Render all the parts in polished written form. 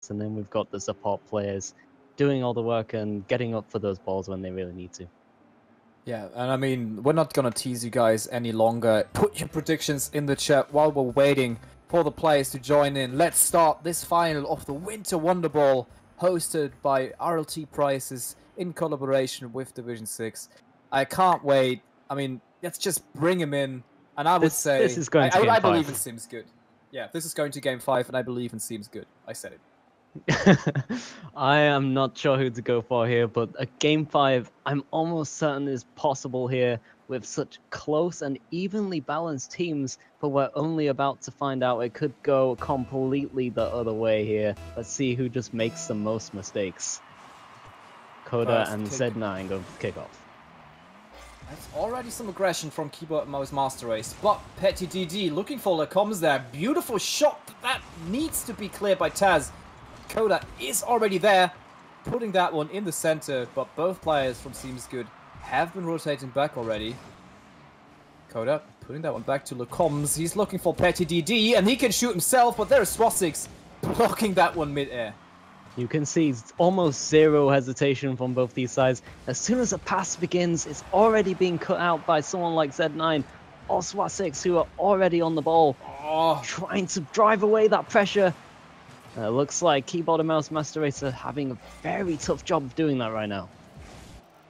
shots, and then we've got the support players doing all the work and getting up for those balls when they really need to. Yeah, and I mean, we're not gonna tease you guys any longer. Put your predictions in the chat while we're waiting for the players to join in. Let's start this final of the Winter Wonderball, hosted by RLTPrices in collaboration with Division6. I can't wait. I mean, let's just bring him in, and I would say this is going to Game I believe 5. in Sims Good. Yeah, this is going to Game 5, and I believe in Sims Good. I said it. I am not sure who to go for here, but a Game 5 I'm almost certain is possible here with such close and evenly balanced teams, but we're only about to find out. It could go completely the other way here. Let's see who just makes the most mistakes. Coda and Z9 go kick off. That's already some aggression from Keyboard and Mouse Master Race, but Petty DD looking for the comms there. Beautiful shot that needs to be cleared by Taz. Coda is already there, putting that one in the center, but both players from Seems Good have been rotating back already. Coda putting that one back to Lecoms. He's looking for Petty DD, and he can shoot himself, but there is Swasix blocking that one mid-air. You can see almost zero hesitation from both these sides. As soon as a pass begins, it's already being cut out by someone like Z9 or Swasix, who are already on the ball, trying to drive away that pressure. It looks like Keyboard and Mouse Master Race are having a very tough job of doing that right now.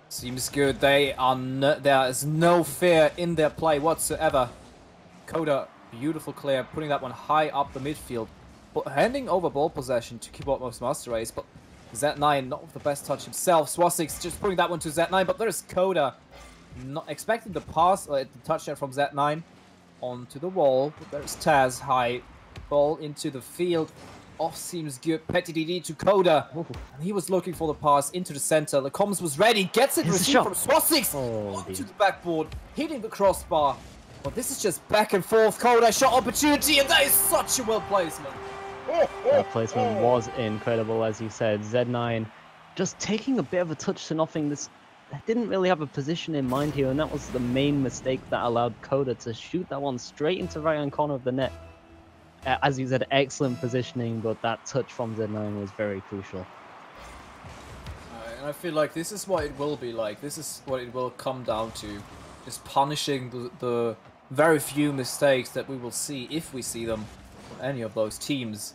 Seems Good. They are there is no fear in their play whatsoever. Coda, beautiful clear, putting that one high up the midfield, but handing over ball possession to Keyboard Mouse Master Race. But Z9 not with the best touch himself. Swasix just putting that one to Z9, but there's Coda not expecting the pass or the touchdown from Z9 onto the wall. But there's Taz, high ball into the field. Off Seems Good, Petty DD to Coda, and he was looking for the pass into the center. The comms was ready, gets it received from Swasix onto the backboard, hitting the crossbar. But this is just back and forth. Coda shot opportunity, and that is such a well placement. That placement was incredible, as you said. Z9 just taking a bit of a touch to nothing. This didn't really have a position in mind here, and that was the main mistake that allowed Coda to shoot that one straight into the right-hand corner of the net. As you said, excellent positioning, but that touch from Z9 was very crucial. And I feel like this is what it will be like. This is what it will come down to. Just punishing the very few mistakes that we will see, if we see them, from any of those teams.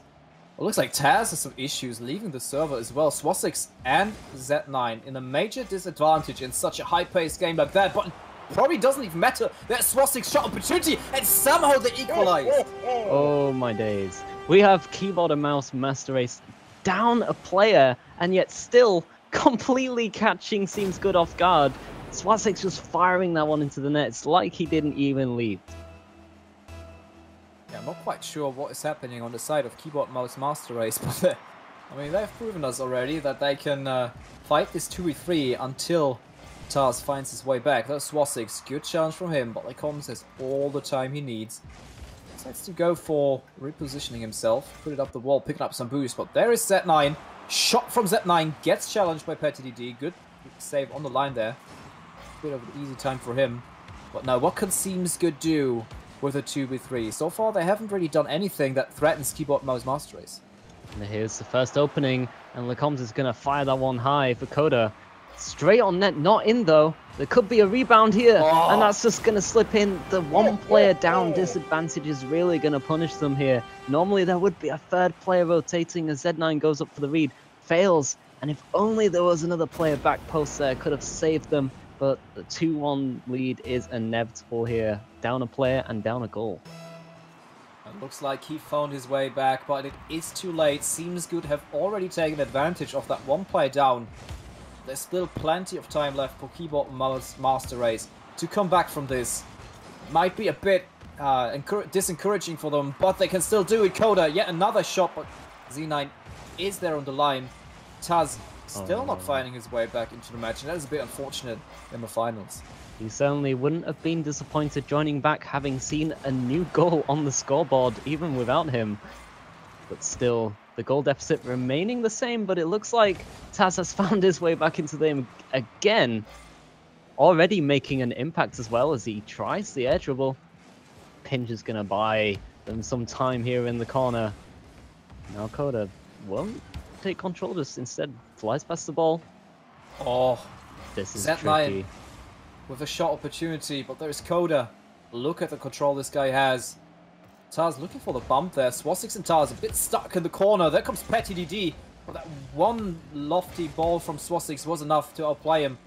It looks like Taz has some issues leaving the server as well. Swasix and Z9 in a major disadvantage in such a high-paced game like that, but probably doesn't even matter. That Swasix shot opportunity, and somehow they equalized. Oh my days. We have Keyboard and Mouse Master Race down a player, and yet still completely catching Seems Good off guard. Swasix just firing that one into the net. It's like he didn't even leave. Yeah, I'm not quite sure what is happening on the side of Keyboard Mouse Master Race, but I mean, they've proven us already that they can fight this 2v3 until Taz finds his way back. That's Swasix, good challenge from him, but Lecoms has all the time he needs. Decides to go for repositioning himself, put it up the wall, picking up some boost, but there is Z9. Shot from Z9, gets challenged by Petty DD. Good save on the line there. Bit of an easy time for him. But now, what can Seems Good do with a 2v3? So far, they haven't really done anything that threatens Keyboard Mouse Master Race. And here's the first opening, and Lecoms is going to fire that one high for Coda. Straight on net, not in though. There could be a rebound here, and that's just going to slip in. The one player down disadvantage is really going to punish them here. Normally there would be a third player rotating as Z9 goes up for the read. Fails, and if only there was another player back post there, could have saved them. But the 2-1 lead is inevitable here. Down a player and down a goal. It looks like he found his way back, but it is too late. Seems Good have already taken advantage of that one player down. There's still plenty of time left for Keyboard and Mouse Master Race to come back from this. Might be a bit disencouraging for them, but they can still do it. Coda, yet another shot, but Z9 is there on the line. Taz still not finding his way back into the match, and that is a bit unfortunate in the finals. He certainly wouldn't have been disappointed joining back, having seen a new goal on the scoreboard, even without him. But still, the goal deficit remaining the same, but it looks like Taz has found his way back into the game again. Already making an impact as well as he tries the air dribble. Pinch is going to buy them some time here in the corner. Now Coda won't take control, just instead flies past the ball. Oh, this is Z9 tricky. With a shot opportunity, but there's Coda. Look at the control this guy has. Taz looking for the bump there. Swasix and Taz a bit stuck in the corner. There comes Petty DD. But that one lofty ball from Swasix was enough to outplay him.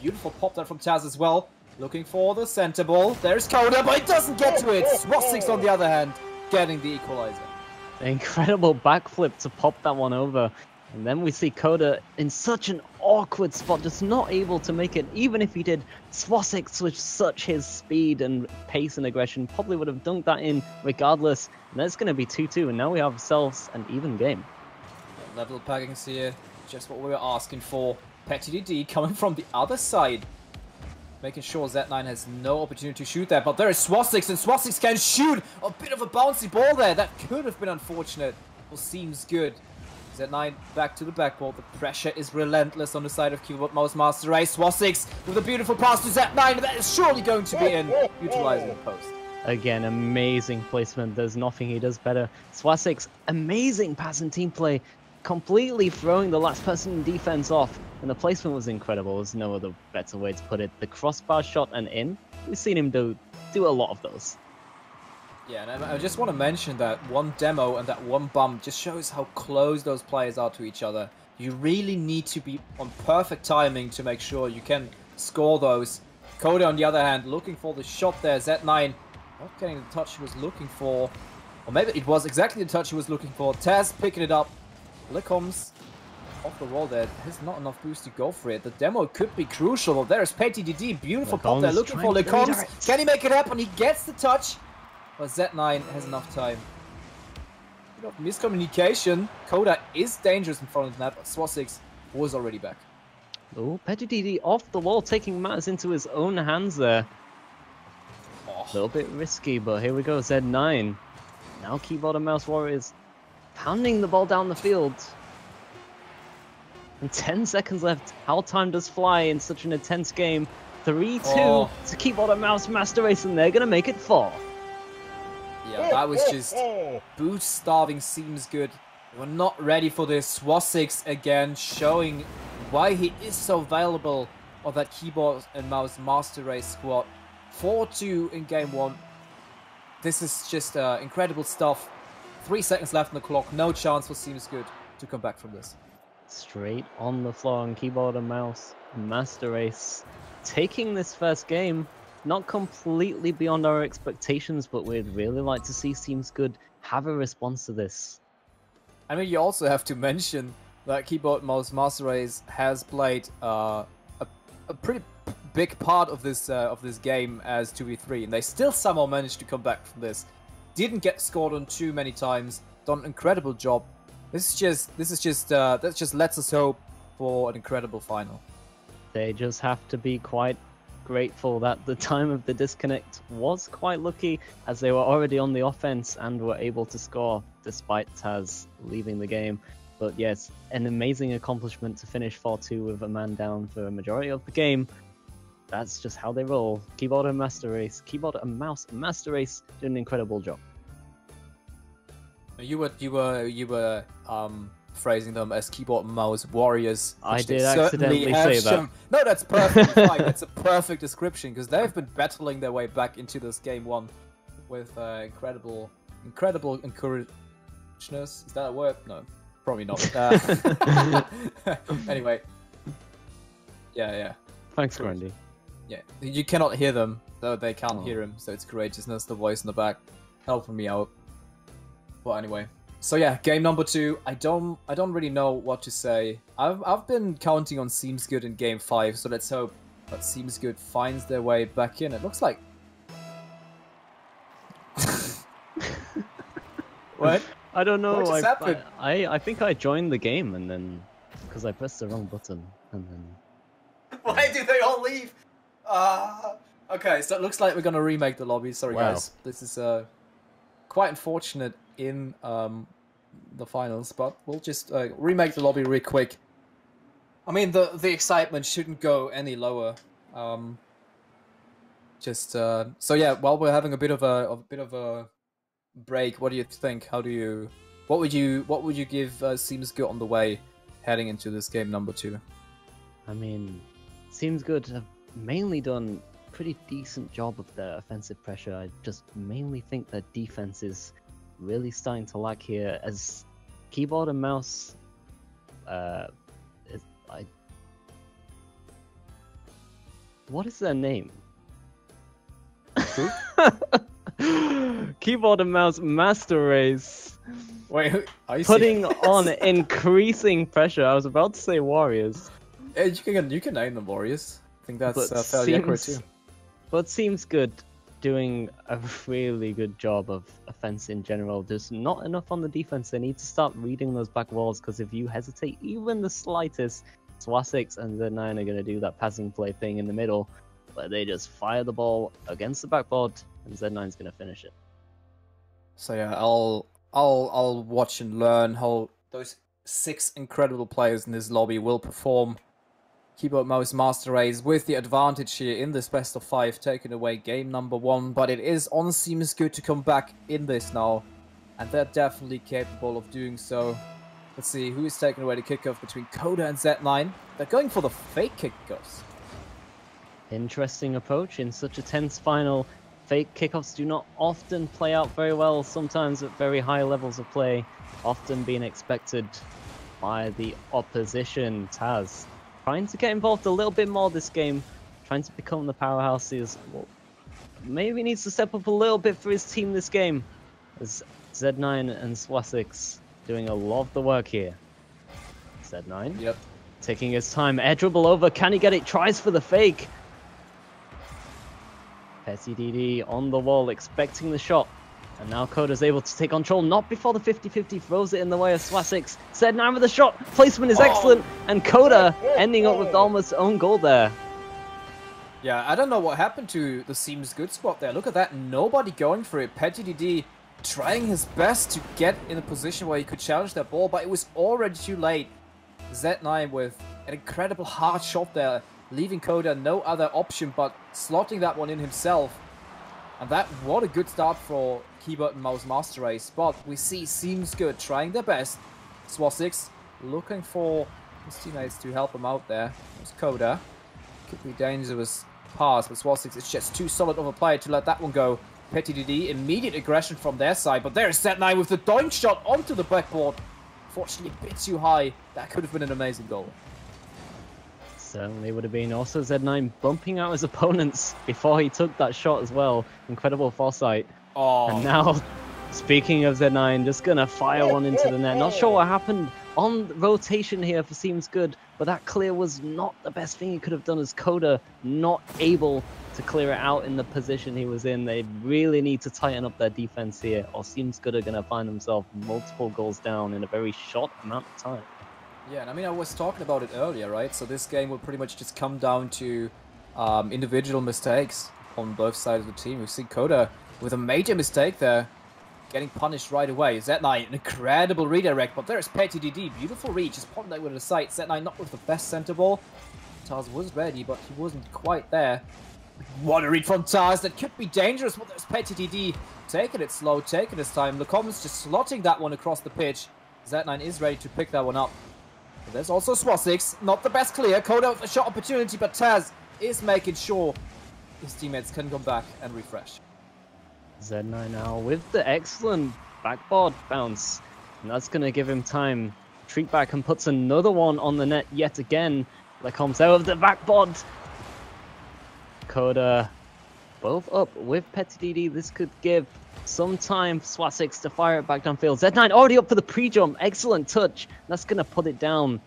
Beautiful pop there from Taz as well. Looking for the center ball. There's Coda, but he doesn't get to it. Swasix, on the other hand, getting the equalizer. Incredible backflip to pop that one over. And then we see Coda in such an awkward spot, just not able to make it. Even if he did, Swasix with such his speed and pace and aggression probably would have dunked that in regardless. And that's going to be 2-2, and now we have ourselves an even game. Level packings here, just what we were asking for. Petty DD coming from the other side, making sure Z9 has no opportunity to shoot that. But there is Swasix, and Swasix can shoot a bit of a bouncy ball there. That could have been unfortunate. Well, seems good. Z9 back to the backboard. The pressure is relentless on the side of Keyboard Mouse Master Race. Swasix with a beautiful pass to Z9. That is surely going to be in, utilizing the post. Again, amazing placement. There's nothing he does better. Swasix, amazing pass and team play, completely throwing the last person in defense off. And the placement was incredible. There's no other better way to put it. The crossbar shot and in, we've seen him do a lot of those. Yeah, and I just want to mention that one demo and that one bump just shows how close those players are to each other. You really need to be on perfect timing to make sure you can score those. Coda, on the other hand, looking for the shot there. Z9 not getting the touch he was looking for. Or maybe it was exactly the touch he was looking for. Taz picking it up. Licoms off the wall there. There's not enough boost to go for it. The demo could be crucial. There's Petty DD. Beautiful pop there. Looking for Licoms. Can he make it happen? He gets the touch. But Z9 has enough time. Miscommunication. Coda is dangerous in front of that, but Swasix was already back. Oh, Petty DD off the wall, taking matters into his own hands there. A little bit risky, but here we go, Z9. Now Keyboard and Mouse Warriors pounding the ball down the field. And 10 seconds left. How time does fly in such an intense game. 3-2 to Keyboard and Mouse Master Race, and they're going to make it 4. Yeah, that was just boost starving. Seems good. We're not ready for this. Swasix again showing why he is so valuable of that Keyboard and Mouse Master Race squad. 4-2 in game 1. This is just incredible stuff. 3 seconds left on the clock. No chance for Seems Good to come back from this. Straight on the floor on Keyboard and Mouse Master Race, taking this first game. Not completely beyond our expectations, but we'd really like to see Seems Good have a response to this. I mean, you also have to mention that Keyboard Mouse Master Race has played a pretty big part of this game as 2v3, and they still somehow managed to come back from this. Didn't get scored on too many times. Done an incredible job. That just lets us hope for an incredible final. They just have to be quite grateful that the time of the disconnect was quite lucky, as they were already on the offense and were able to score despite Taz leaving the game. But yes, an amazing accomplishment to finish 4-2 with a man down for a majority of the game. That's just how they roll. Keyboard and Master Race, Keyboard and Mouse Master Race did an incredible job. You were phrasing them as Keyboard Mouse Warriors. I did accidentally say that. No, that's perfectly fine. That's a perfect description, because they've been battling their way back into this game 1 with incredible encourageness. Is that a word? No, probably not. Anyway, yeah. Thanks, Grundy. Yeah, you cannot hear them, though they can't hear him, so it's courageousness, the voice in the back, helping me out. But anyway. So yeah, game number 2. I don't really know what to say. I've been counting on Seems Good in game 5, so let's hope that Seems Good finds their way back in. It looks like. What? I don't know. What just happened? I think I joined the game and then because I pressed the wrong button and then. Why do they all leave? Okay, so it looks like we're gonna remake the lobby. Sorry guys, this is quite unfortunate in the finals, but we'll just remake the lobby real quick. I mean, the excitement shouldn't go any lower. So yeah, while we're having a bit of a break, what do you think? How do you What would you give Seems Good on the way heading into this game number 2? I mean, Seems Good have mainly done a pretty decent job of their offensive pressure. I just mainly think their defense is really starting to lack here, as keyboard and mouse what is their name? Keyboard and mouse master race. Wait, are you putting on increasing pressure. I was about to say Warriors. You can name them Warriors. I think that's fairly accurate too. But Seems Good doing a really good job of offense in general. There's not enough on the defense. They need to start reading those back walls, because if you hesitate even the slightest, Swasix and Z9 are going to do that passing play thing in the middle, where they just fire the ball against the backboard, and Z9's going to finish it. So yeah, I'll watch and learn how those 6 incredible players in this lobby will perform. Keyboard Mouse Master Race with the advantage here in this best of 5, taking away game number 1, but it is on Seems Good to come back in this now, and they're definitely capable of doing so. Let's see who is taking away the kickoff between Coda and Z9. They're going for the fake kickoffs. Interesting approach in such a tense final. Fake kickoffs do not often play out very well, sometimes at very high levels of play, often being expected by the opposition. Taz trying to get involved a little bit more this game, trying to become the powerhouse he is. Well, maybe needs to step up a little bit for his team this game, as Z9 and Swasix doing a lot of the work here. Z9, yep, taking his time, air dribble over, can he get it? Tries for the fake. PettyDD on the wall, expecting the shot. And now Coda's able to take control, not before the 50-50 throws it in the way of Swasix. Z9 with the shot, placement is excellent, and Coda ending up with almost own goal there. Yeah, I don't know what happened to the Seems Good spot there. Look at that, nobody going for it. PettyDD trying his best to get in a position where he could challenge that ball, but it was already too late. Z9 with an incredible hard shot there, leaving Coda no other option but slotting that one in himself. And that, what a good start for Keyboard and Mouse Master Race. But we see Seems Good trying their best. Swasix looking for his teammates to help him out there. There's Coda. Could be dangerous pass, but Swasix is just too solid of a player to let that one go. PettyDD, immediate aggression from their side, but there's Z9 with the doink shot onto the backboard. Fortunately, a bit too high. That could have been an amazing goal. Certainly would have been. Also Z9 bumping out his opponents before he took that shot as well. Incredible foresight. Oh. And now, speaking of Z9, just going to fire one into the net. Not sure what happened on rotation here for Seems Good, but that clear was not the best thing he could have done, as Coda not able to clear it out in the position he was in. They really need to tighten up their defense here, or Seems Good are going to find themselves multiple goals down in a very short amount of time. Yeah, and I mean, I was talking about it earlier, right? So this game will pretty much just come down to individual mistakes on both sides of the team. We've seen Coda with a major mistake there, getting punished right away. Z9, an incredible redirect, but there's PettyDD, beautiful reach, just popping that with the sight. Z9 not with the best center ball. Taz was ready, but he wasn't quite there. What a read from Taz, that could be dangerous, but there's PettyDD taking it slow, taking his time. Lecom's just slotting that one across the pitch. Z9 is ready to pick that one up. But there's also Swasix, not the best clear. Coda with a shot opportunity, but Taz is making sure his teammates can come back and refresh. Z9 now with the excellent backboard bounce, and that's going to give him time. Treat back and puts another one on the net yet again. Lecom's out of the backboard. Coda both up with PettyDD. This could give some time for Swasix to fire it back downfield. Z9 already up for the pre-jump. Excellent touch. That's going to put it down.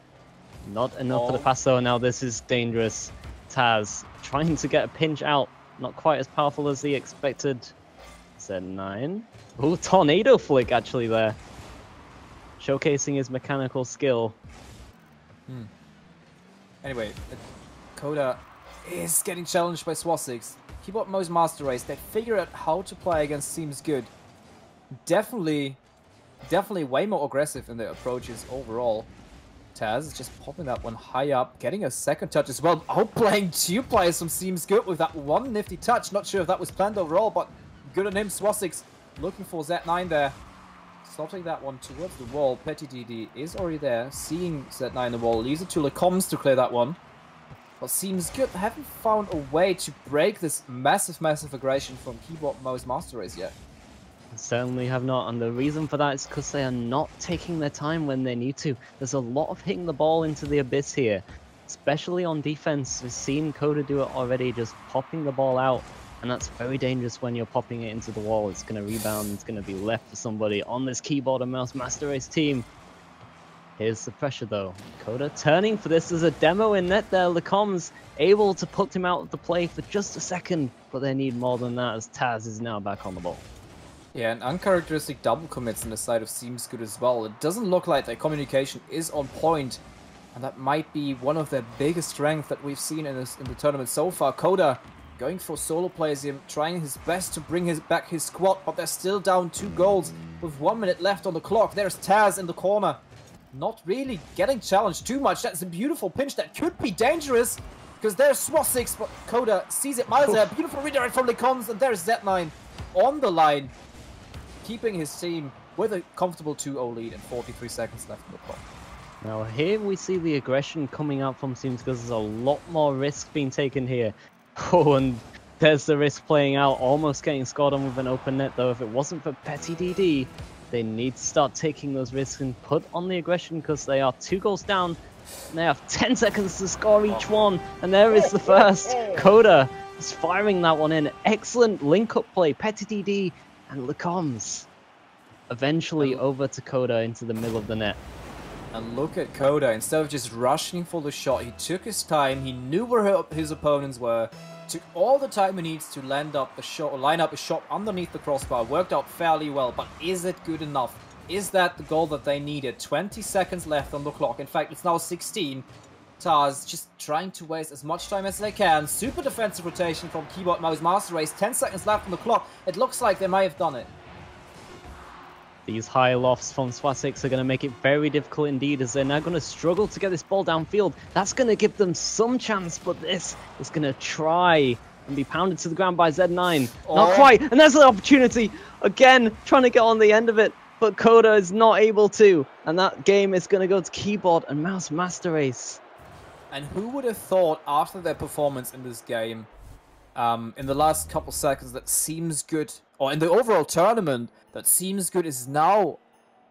Not enough for the pass though. Now this is dangerous. Taz trying to get a pinch out. Not quite as powerful as he expected. Z9. Oh, tornado flick actually there. Showcasing his mechanical skill. Anyway, Coda is getting challenged by Swasix. Keyboard Mouse Master Race, they figure out how to play against Seems Good. Definitely way more aggressive in their approaches overall. Taz is just popping that one high up, getting a second touch as well. Outplaying 2 players from Seems Good with that one nifty touch. Not sure if that was planned overall, but good on him. Swasix looking for Z9 there. slotting that one towards the wall. Petty DD is already there, seeing Z9 in the wall, leaves it to Lecoms to clear that one. But seems good, haven't found a way to break this massive aggression from Keyboard Mouse Master Race yet. Certainly have not, and the reason for that is because they are not taking their time when they need to. There's a lot of hitting the ball into the abyss here, especially on defense. We've seen Coda do it already, just popping the ball out, and that's very dangerous when you're popping it into the wall. It's going to rebound, it's going to be left for somebody on this Keyboard and Mouse Master Race team. Here's the pressure though. Coda turning for this as a demo in net there. Lecoms able to put him out of the play for just a second, but they need more than that as Taz is now back on the ball. Yeah, and uncharacteristic double commits on the side of Seems Good as well. It doesn't look like their communication is on point, and that might be one of their biggest strengths that we've seen in the tournament so far. Coda going for solo plays him, trying his best to bring back his squad, but they're still down 2 goals with 1 minute left on the clock. There's Taz in the corner, not really getting challenged too much. That's a beautiful pinch that could be dangerous, because there's Swasix, but Coda sees it miles ahead. Beautiful redirect from Lecoms, and there's Z9 on the line, keeping his team with a comfortable 2-0 lead and 43 seconds left on the clock. Now here we see the aggression coming out from Seems because there's a lot more risk being taken here. Oh, and there's the risk playing out, almost getting scored on with an open net though. If it wasn't for Petty DD, they need to start taking those risks and put on the aggression because they are 2 goals down and they have 10 seconds to score each one. And there is the first. Coda is firing that one in. Excellent link-up play. Petty DD and Lecoms eventually over to Coda into the middle of the net. And look at Coda, instead of just rushing for the shot, he took his time, he knew where his opponents were, took all the time he needs to line up a shot underneath the crossbar, worked out fairly well, but is it good enough? Is that the goal that they needed? 20 seconds left on the clock, in fact it's now 16. Taz just trying to waste as much time as they can. Super defensive rotation from Keyboard Mouse Master Race. 10 seconds left on the clock. It looks like they may have done it. These high lofts from Swasix are going to make it very difficult indeed, as they're now going to struggle to get this ball downfield. That's going to give them some chance, but this is going to try and be pounded to the ground by Z9. Not quite, and there's an opportunity. Again, trying to get on the end of it, but Coda is not able to. And that game is going to go to Keyboard and Mouse Master Race. And who would have thought after their performance in this game, in the last couple seconds, that Seems Good, or in the overall tournament, that Seems Good is now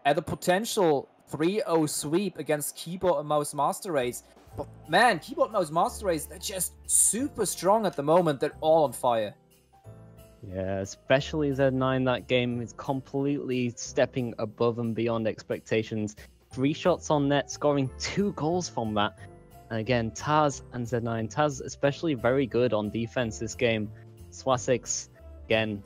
at a potential 3-0 sweep against Keyboard and Mouse Master Race. But man, Keyboard and Mouse Master Race, they're just super strong at the moment. They're all on fire. Yeah, especially Z9, that game is completely stepping above and beyond expectations. 3 shots on net, scoring 2 goals from that. And again, Taz and Z9. Taz especially very good on defense this game. Swasix, again,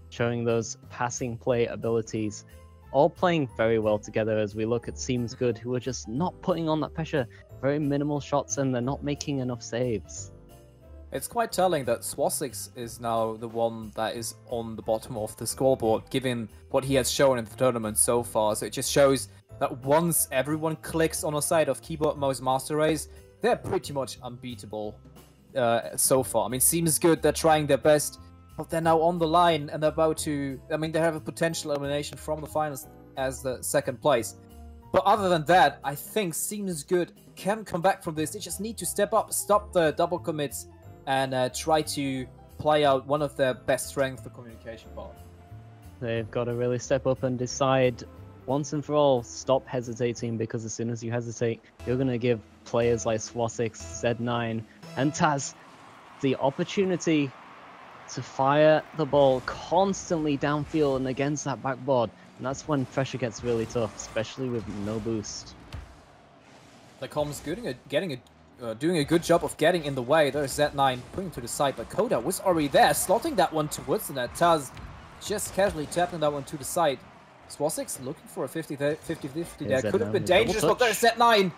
showing those passing play abilities. All playing very well together as we look at Seems Good, who are just not putting on that pressure. Very minimal shots and they're not making enough saves. It's quite telling that Swasix is now the one that is on the bottom of the scoreboard, given what he has shown in the tournament so far. So it just shows that once everyone clicks on a side of Keyboard Mouse Master Race, they're pretty much unbeatable so far. I mean, Seems Good, they're trying their best, but they're now on the line and they're about to... I mean, they have a potential elimination from the finals as the 2nd place. But other than that, I think Seems Good can come back from this. They just need to step up, stop the double commits, and try to play out one of their best strengths, the communication part. They've got to really step up and decide once and for all, stop hesitating, because as soon as you hesitate, you're going to give players like Swasix, Z9, and Taz the opportunity to fire the ball constantly downfield and against that backboard. And that's when pressure gets really tough, especially with no boost. Lecoms doing a good job of getting in the way. There's Z9 putting to the side, but Coda was already there, slotting that one towards the net. Taz just casually tapping that one to the side. Swasix looking for a 50-50 there. Could have been dangerous, but there's Z9.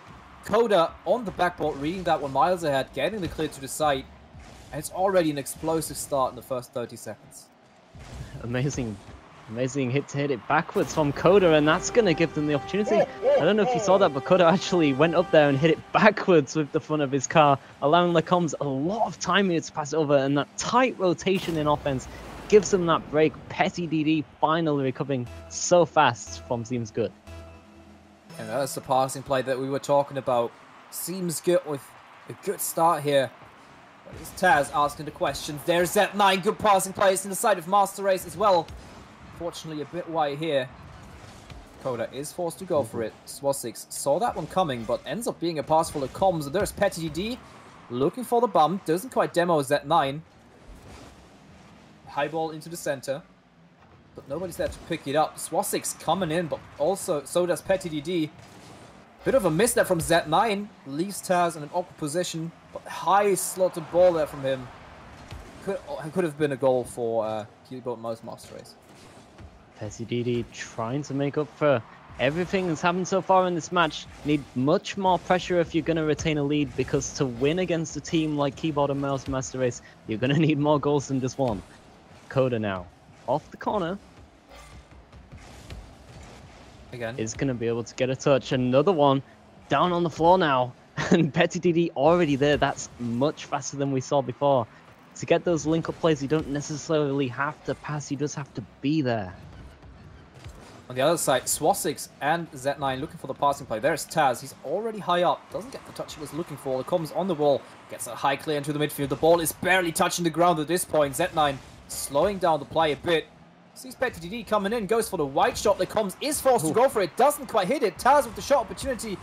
Coda on the backboard, reading that one miles ahead, getting the clear to the side. And it's already an explosive start in the first 30 seconds. Amazing hit to hit it backwards from Coda, and that's going to give them the opportunity. I don't know if you saw that, but Coda actually went up there and hit it backwards with the front of his car, allowing Lecoms a lot of time here to pass it over, and that tight rotation in offense gives them that break. Petty DD finally recovering so fast from Seems Good. And that's the passing play that we were talking about. Seems Good with a good start here. But it's Taz asking the questions. There's that 9 good passing plays in the side of Master Race as well. Fortunately, a bit wide here. Coda is forced to go for it. Swasix saw that one coming, but ends up being a pass full of comms. And there's Petty DD looking for the bump. Doesn't quite demo Z9. High ball into the center. But nobody's there to pick it up. Swasix coming in, but also so does Petty DD. Bit of a miss there from Z9. Leaves Taz in an awkward position. But high slotted ball there from him. Could have been a goal for Keyboard Mouse Master Race. Petty DD trying to make up for everything that's happened so far in this match. Need much more pressure if you're going to retain a lead, because to win against a team like Keyboard and Mouse Master Race, you're going to need more goals than just one. Coda now off the corner. Again. Is going to be able to get a touch. Another one down on the floor now. And Petty DD already there. That's much faster than we saw before. To get those link-up plays, you don't necessarily have to pass. You just have to be there. On the other side, Swasix and Z9 looking for the passing play. There's Taz. He's already high up. Doesn't get the touch he was looking for. It comes on the wall. Gets a high clear into the midfield. The ball is barely touching the ground at this point. Z9 slowing down the play a bit. Sees Petty DD coming in. Goes for the wide shot. The comms is forced to go for it. Doesn't quite hit it. Taz with the shot opportunity.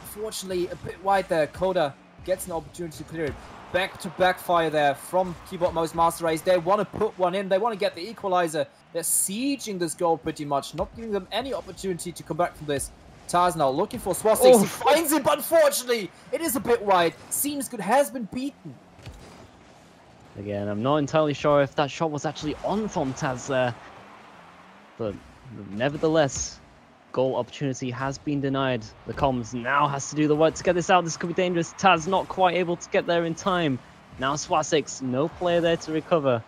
Unfortunately, a bit wide there. Coda gets an opportunity to clear it. Back-to-back fire there from Keyboard Mouse Master Race. They want to put one in. They want to get the equalizer. They're sieging this goal pretty much. Not giving them any opportunity to come back from this. Taz now looking for Swasix. He finds it, but unfortunately, it is a bit wide. Seems Good has been beaten. Again, I'm not entirely sure if that shot was actually on from Taz there. But nevertheless, goal opportunity has been denied. The comms now has to do the work to get this out. This could be dangerous. Taz not quite able to get there in time. Now Swasix, no player there to recover.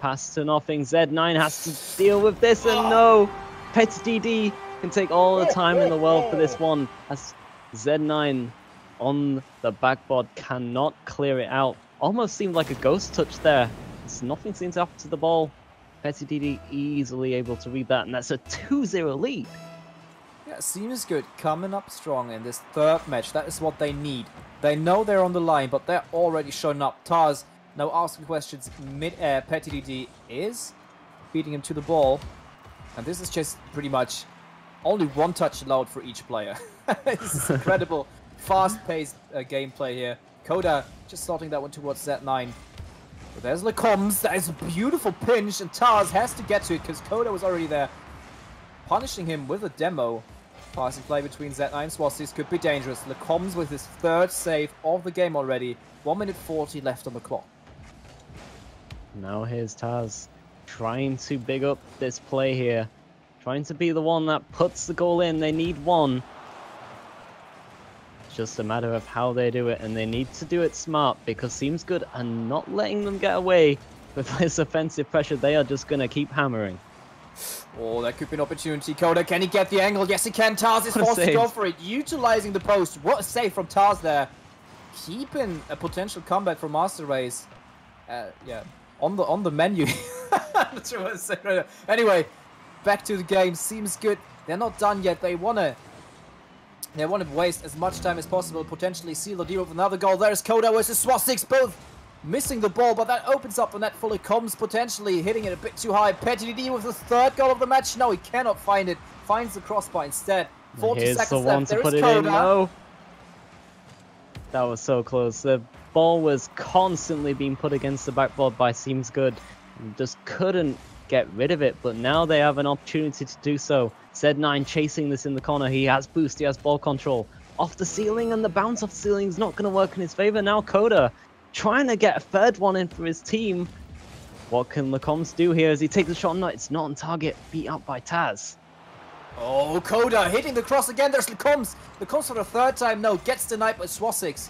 Pass to nothing. Z9 has to deal with this, and no! Petty DD can take all the time in the world for this one, as Z9 on the backboard cannot clear it out. Almost seemed like a ghost touch there. Nothing seems to happen to the ball. Petty DD easily able to read that, and that's a 2-0 lead. Yeah, Seems Good coming up strong in this third match. That is what they need. They know they're on the line, but they're already showing up. Taz now asking questions mid-air. Petty DD is beating him to the ball. And this is just pretty much only one touch allowed for each player. It's incredible. Fast-paced gameplay here. Coda just starting that one towards Z9. But there's the comms. That is a beautiful pinch, and Taz has to get to it because Coda was already there, punishing him with a demo. Passing play between Z9 and Swasix could be dangerous. Lecombs with his third save of the game already. 1 minute 40 left on the clock. Now here's Taz trying to big up this play here. Trying to be the one that puts the goal in. They need one. It's just a matter of how they do it, and they need to do it smart, because Seems Good are not letting them get away with this offensive pressure. They are just going to keep hammering. Oh, that could be an opportunity. Coda, can he get the angle? Yes, he can. Taz is forced to go for it, utilizing the post. What a save from Taz there. Keeping a potential comeback from Master Race. Yeah, on the menu. I'm not sure what to say right now. Anyway, back to the game. Seems Good. They're not done yet. They want to waste as much time as possible. Potentially seal the deal with another goal. There's Coda versus Swasix, both missing the ball, but that opens up the net full of comms, potentially hitting it a bit too high. Petty DD with the third goal of the match. No, he cannot find it. Finds the crossbar instead. 40 seconds left. There is Coda. No. That was so close. The ball was constantly being put against the backboard by Seems Good. And just couldn't get rid of it, but now they have an opportunity to do so. Z9 chasing this in the corner. He has boost, he has ball control. Off the ceiling, and the bounce off the ceiling is not going to work in his favor. Now Coda trying to get a third one in for his team. What can Lecombs do here as he takes a shot? No, it's not on target. Beat out by Taz. Oh, Coda hitting the cross again. There's Lecombs. Lecombs for the third time. No, gets denied by Swasix.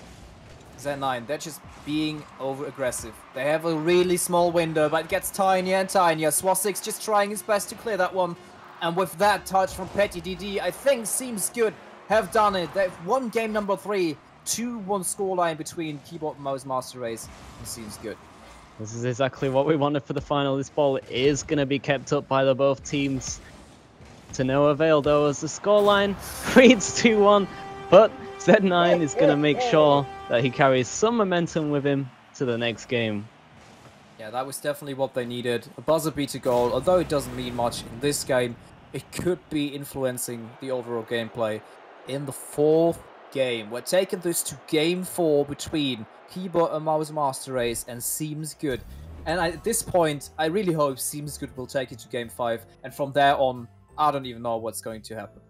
Z9, they're just being over-aggressive. They have a really small window, but it gets tinier and tinier. Swasix just trying his best to clear that one. And with that touch from Petty DD, I think Seems Good have done it. They've won game number 3. 2-1 scoreline between Keyboard Mouse Master Race and Seems Good. This is exactly what we wanted for the final. This ball is going to be kept up by the both teams. To no avail, though, as the scoreline reads 2-1. But Z9 is going to make sure that he carries some momentum with him to the next game. Yeah, that was definitely what they needed. A buzzer beater goal, although it doesn't mean much in this game, it could be influencing the overall gameplay in the fourth game. We're taking this to game 4 between Keyboard and Mouse Master Race and Seems Good. And at this point, I really hope Seems Good will take it to game 5. And from there on, I don't even know what's going to happen.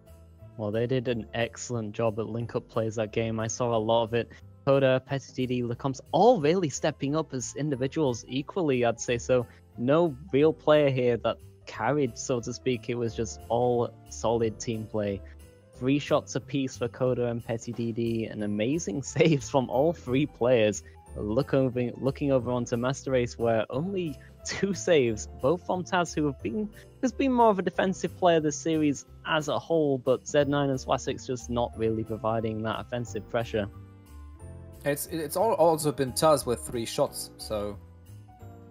Well, they did an excellent job at link-up plays that game. I saw a lot of it. Coda, PettyDD, Lecomp's all really stepping up as individuals equally, I'd say so. No real player here that carried, so to speak. It was just all solid team play. 3 shots apiece for Coda and PettyDD, and amazing saves from all 3 players. Looking over onto Master Race, where only 2 saves, both from Taz, who's been more of a defensive player this series as a whole, but Z9 and Swasix just not really providing that offensive pressure. It's also been Taz with 3 shots, so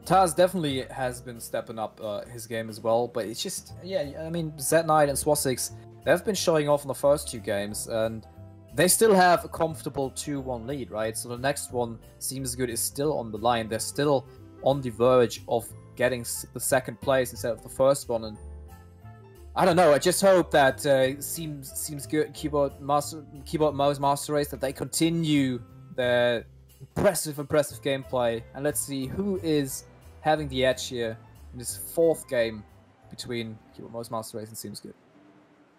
Taz definitely has been stepping up his game as well, but it's just, yeah, I mean, Z9 and Swasix, they've been showing off in the first 2 games, and they still have a comfortable 2-1 lead, right? So the next one, Seems Good, is still on the line. They're still on the verge of getting the 2nd place instead of the 1st one, and I don't know, I just hope that Seems Good, Keyboard Mouse Master Race, that they continue their impressive gameplay, and let's see who is having the edge here in this 4th game between Keyboard Mouse Master Race and Seems Good.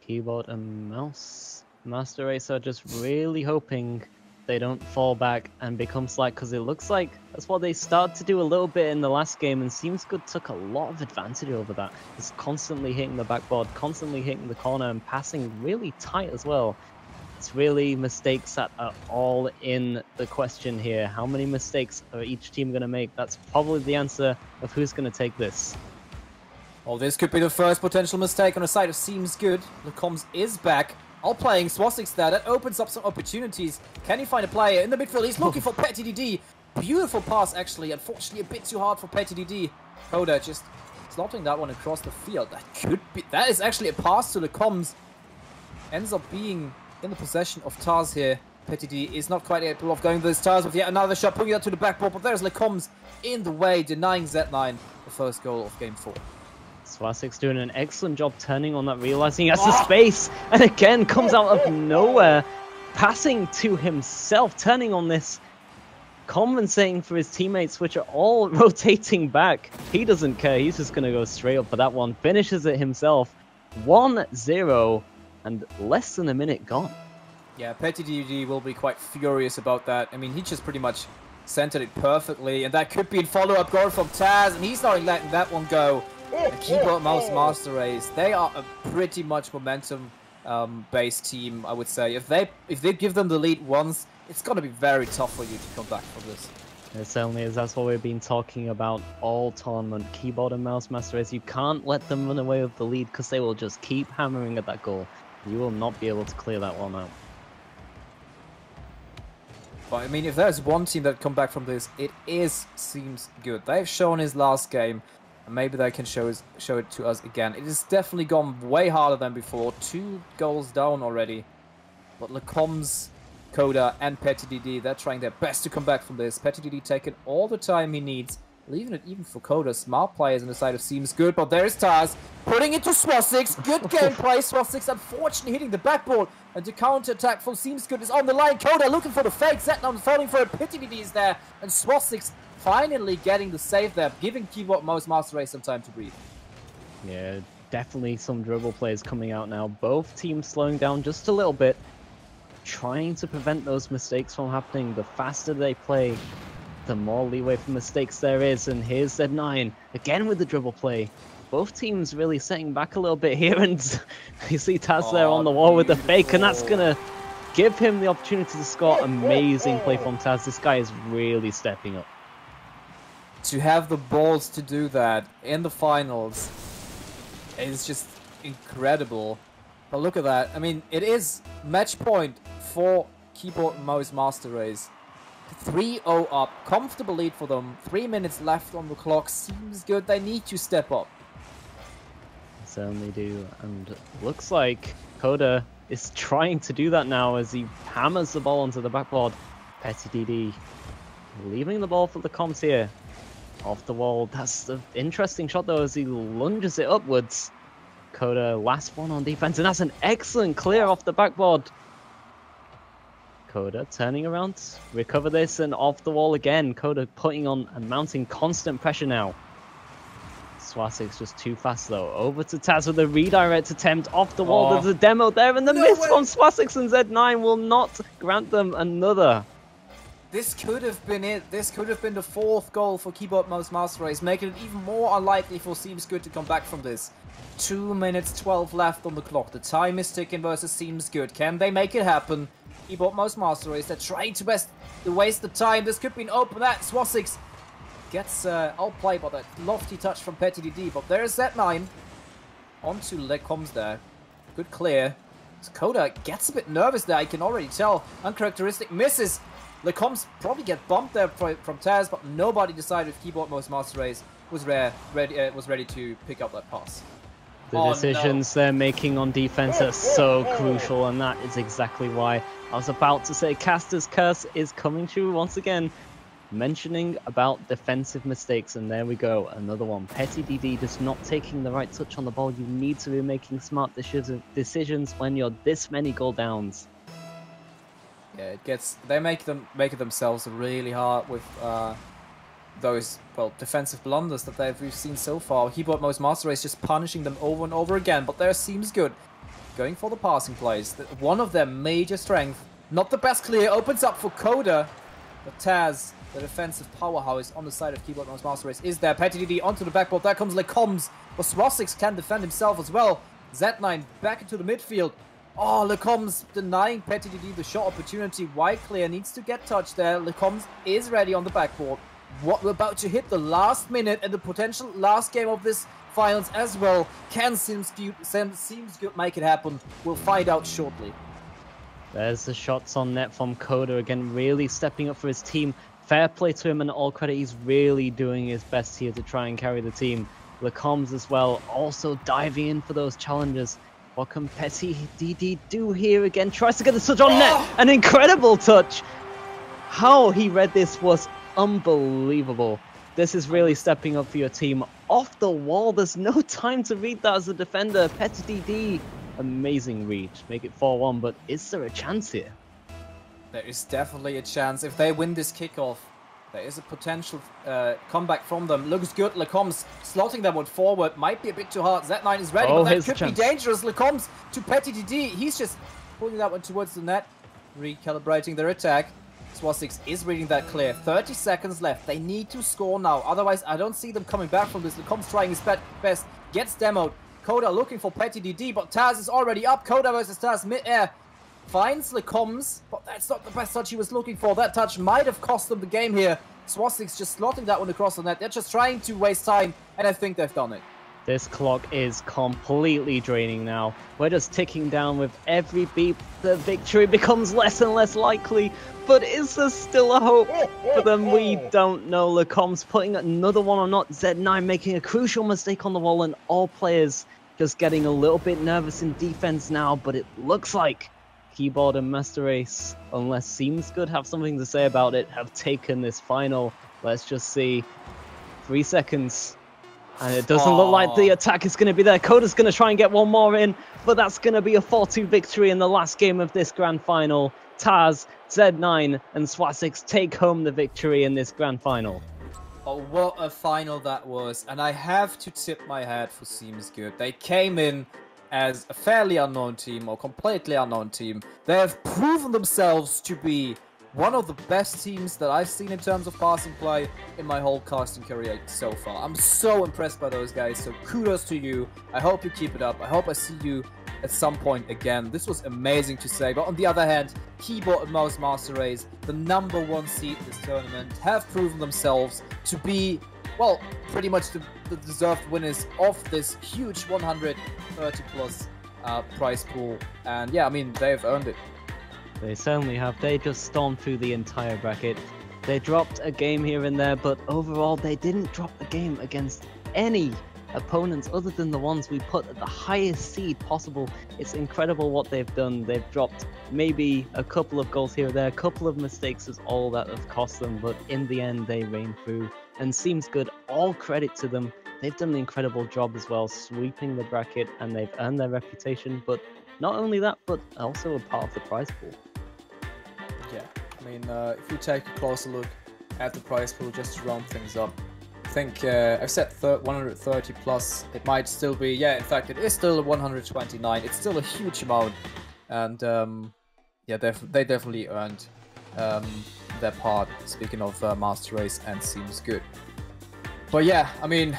Keyboard and Mouse Master Race are just really hoping they don't fall back and become slack, because it looks like that's what they started to do a little bit in the last game, and Seems Good took a lot of advantage over that. It's constantly hitting the backboard, constantly hitting the corner, and passing really tight as well. It's really mistakes that are all in the question here. How many mistakes are each team going to make? That's probably the answer of who's going to take this. Well, this could be the first potential mistake on the side of Seems Good. Lecoms is back. All playing Swasix there. That opens up some opportunities. Can he find a player in the midfield? He's looking for PettyDD. Beautiful pass, actually. Unfortunately, a bit too hard for PettyDD. Coda just slotting that one across the field. That is actually a pass to Lecoms. Ends up being in the possession of Taz here. PettyDD is not quite able of going this Taz with yet another shot, putting that to the backboard, but there's Lecoms in the way, denying Z9 the first goal of game 4. Swasix doing an excellent job turning on that, realizing he has the space, and again comes out of nowhere, passing to himself, turning on this, compensating for his teammates, which are all rotating back. He doesn't care, he's just going to go straight up for that one, finishes it himself. 1-0, and less than a minute gone. Yeah, PettyDD will be quite furious about that. I mean, he just pretty much centered it perfectly, and that could be a follow-up goal from Taz, and he's not letting that one go. The Keyboard Mouse Master Race, they are a pretty much momentum based team, I would say. If they give them the lead once, it's going to be very tough for you to come back from this. It certainly is. That's what we've been talking about all tournament. Keyboard and Mouse Master Race, you can't let them run away with the lead, because they will just keep hammering at that goal. You will not be able to clear that one out. But I mean, if there's one team that come back from this, it Seems Good. They've shown his last game, and maybe they can show it to us again. It has definitely gone way harder than before. 2 goals down already. But Lecoms, Coda, and PettyDD, they're trying their best to come back from this. PettyDD taking all the time he needs, leaving it even for Coda. Smart players on the side of Seems Good, but there's Taz putting it to Swasix. Good gameplay. Swasix unfortunately hitting the backboard, and the counter-attack from Seems Good is on the line. Coda looking for the fake. Z9 falling for it. PettyDD is there, and Swasix finally getting the save there, giving Keyboard Mouse Master Race some time to breathe. Yeah, definitely some dribble plays coming out now. Both teams slowing down just a little bit, trying to prevent those mistakes from happening. The faster they play, the more leeway for mistakes there is. And here's Z9 again with the dribble play. Both teams really setting back a little bit here, and you see Taz there on the wall with the fake, and that's gonna give him the opportunity to score. Amazing play from Taz. This guy is really stepping up. To have the balls to do that in the finals is just incredible. But look at that. I mean, it is match point for Keyboard Mouse Master Race. 3-0 up. Comfortable lead for them. 3 minutes left on the clock. Seems good. They need to step up. Certainly do. And looks like Coda is trying to do that now as he hammers the ball onto the backboard. Petty DD leaving the ball for the comms here. Off the wall. That's the interesting shot though as he lunges it upwards. Coda last one on defense, and that's an excellent clear off the backboard. Coda turning around, recover this, and off the wall again. Coda putting on and mounting constant pressure now. Swastik's just too fast though. Over to Taz with a redirect attempt off the wall. There's a demo there, and the miss from Swastik, and Z9 will not grant them another. This could have been it. This could have been the 4th goal for Keyboard Mouse Master Race, making it even more unlikely for Seems Good to come back from this. 2 minutes 12 left on the clock. The time is ticking versus Seems Good. Can they make it happen? Keyboard Mouse Master Race, they're trying to waste the time. This could be an open at Swastik gets outplayed by that lofty touch from Petty DD, but there's Z9 onto Lecoms there. Good clear. Coda gets a bit nervous there, I can already tell. Uncharacteristic misses. Lecoms probably get bumped there from Taz, but nobody decided if Keyboard Mouse Master Race was ready to pick up that pass. The decisions they're making on defense are so crucial, and that is exactly why I was about to say Caster's Curse is coming true once again. Mentioning about defensive mistakes, and there we go, another one. Petty DD just not taking the right touch on the ball. You need to be making smart decisions when you're this many goal downs. Yeah, they make it themselves really hard with those defensive blunders that we've seen so far. Keyboard Mouse Master Race just punishing them over and over again, but there Seems Good going for the passing plays. One of their major strengths. Not the best clear, opens up for Coda, but Taz, the defensive powerhouse on the side of Keyboard Mouse Master Race, is there. Petty DD onto the backboard. There comes Lecoms, but Swastik can defend himself as well. Z9 back into the midfield. Oh, Lecoms denying Petty DD the shot opportunity. Wide clear, needs to get touched there. Lecoms is ready on the backboard. What we're about to hit the last minute and the potential last game of this finals as well. Can Seems Good make it happen? We'll find out shortly. There's the shots on net from Coda again, really stepping up for his team. Fair play to him and all credit, he's really doing his best here to try and carry the team. Lecoms as well, also diving in for those challenges. What can Petty DD do here again? Tries to get the touch on net, an incredible touch! How he read this was unbelievable. This is really stepping up for your team. Off the wall, there's no time to read that as a defender. Petty DD, amazing read. Make it 4-1, but is there a chance here? There is definitely a chance. If they win this kickoff, there is a potential comeback from them. Looks good. Lecoms slotting that one forward. Might be a bit too hard. Z9 is ready, but that could be dangerous. Lecoms to Petty DD. He's just pulling that one towards the net. Recalibrating their attack. Swastik is reading that clear. 30 seconds left. They need to score now. Otherwise, I don't see them coming back from this. Lecoms trying his best. Gets demoed. Coda looking for Petty DD, but Taz is already up. Coda versus Taz mid-air. Finds Lecoms, but that's not the best touch he was looking for. That touch might have cost them the game here. Swastik's just slotting that one across the net. They're just trying to waste time, and I think they've done it. This clock is completely draining now. We're just ticking down with every beep. The victory becomes less and less likely, but is there still a hope for them? We don't know. Lecoms putting another one or not. Z9 making a crucial mistake on the wall, and all players just getting a little bit nervous in defense now, but it looks like Keyboard and Master Race, unless Seems Good have something to say about it, have taken this final. Let's just see. 3 seconds. And it doesn't look like the attack is going to be there. Coda's going to try and get one more in, but that's going to be a 4-2 victory in the last game of this grand final. Taz, Z9, and Swastik take home the victory in this grand final. Oh, what a final that was. And I have to tip my hat for Seems Good. They came in as a fairly unknown team, or completely unknown team. They have proven themselves to be one of the best teams that I've seen in terms of passing play in my whole casting career so far. I'm so impressed by those guys, so kudos to you. I hope you keep it up. I hope I see you at some point again. This was amazing to say, but on the other hand, Keyboard and Mouse Master Race, the #1 seed in this tournament, have proven themselves to be, well, pretty much the deserved winners of this huge 130 plus prize pool. And yeah, I mean, they've earned it. They certainly have. They just stormed through the entire bracket. They dropped a game here and there, but overall they didn't drop a game against any opponents other than the ones we put at the highest seed possible. It's incredible what they've done. They've dropped maybe a couple of goals here or there, a couple of mistakes is all that have cost them, but in the end they reign through and seems good. All credit to them. They've done an incredible job as well, sweeping the bracket, and they've earned their reputation, but not only that, but also a part of the prize pool. Yeah, I mean, if you take a closer look at the prize pool, just to round things up, I think I've said 130 plus. It might still be, yeah, in fact, it is still 129. It's still a huge amount, and yeah, they definitely earned their part. Speaking of Master Race, and seems good. But yeah, I mean,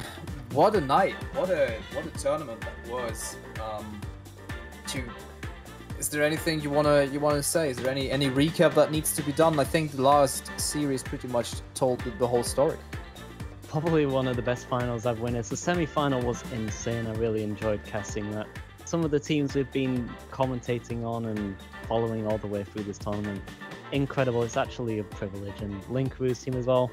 what a night! What a tournament that was. Is there anything you wanna say? Is there any recap that needs to be done? I think the last series pretty much told the whole story. Probably one of the best finals I've witnessed. The semi-final was insane. I really enjoyed casting that. Some of the teams we've been commentating on and following all the way through this tournament, incredible. It's actually a privilege. And Linkaru's team as well,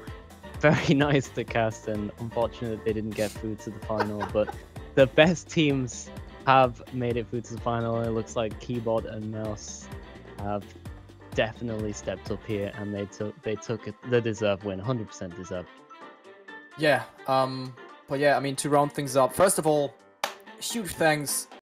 very nice to cast, and unfortunate they didn't get through to the final. But the best teams have made it through to the final. It looks like Keyboard and Mouse have definitely stepped up here, and they took the deserved win, 100% deserved. Yeah, but yeah, I mean, to round things up, first of all, huge thanks